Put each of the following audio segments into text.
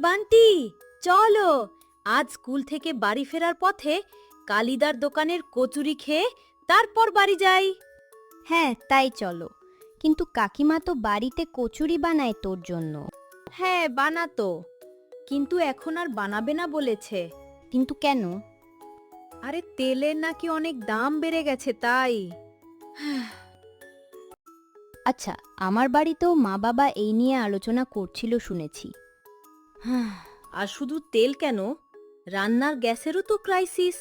বান্টি, চলো। আজ স্কুল থেকে বাড়ি ফেরার পথে কালিদার দোকানের কচুরি খেয়ে তারপর বাড়ি যাই। হ্যাঁ, তাই চলো। কিন্তু কাকিমা তো বাড়িতে কচুরি বানায় তোর জন্য। হ্যাঁ, বানাতো, কিন্তু এখন আর বানাবে না বলেছে। কিন্তু কেন? আরে তেলের নাকি অনেক দাম বেড়ে গেছে তাই। আচ্ছা, আমার বাড়িতেও মা বাবা এই নিয়ে আলোচনা করছিল শুনেছি। আর শুধু তেল কেন, রান্নার গ্যাসেরও তো ক্রাইসিস।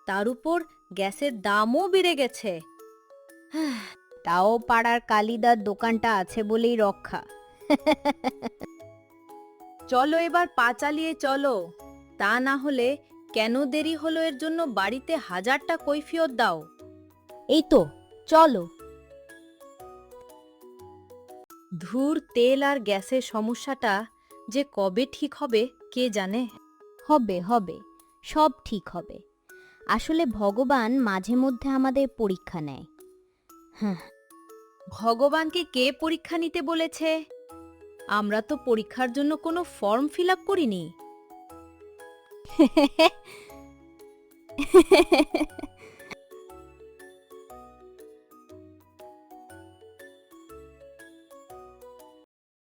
তার উপর গ্যাসের দামও বেড়ে গেছে। তাও পাড়ার কালিদার দোকানটা আছে বলেই রক্ষা। চলো এবার পা চালিয়ে চলো, তা না হলে কেন দেরি হলো এর জন্য বাড়িতে হাজারটা কৈফিয়ত দাও। এই তো, চলো। ধুর, তেল আর গ্যাসের সমস্যাটা যে কবে ঠিক হবে কে জানে। হবে হবে, সব ঠিক হবে। আসলে ভগবান মাঝে মধ্যে আমাদের পরীক্ষা নেয়। ভগবানকে কে পরীক্ষা নিতে বলেছে? আমরা তো পরীক্ষার জন্য কোনো ফর্ম ফিল আপ করিনি।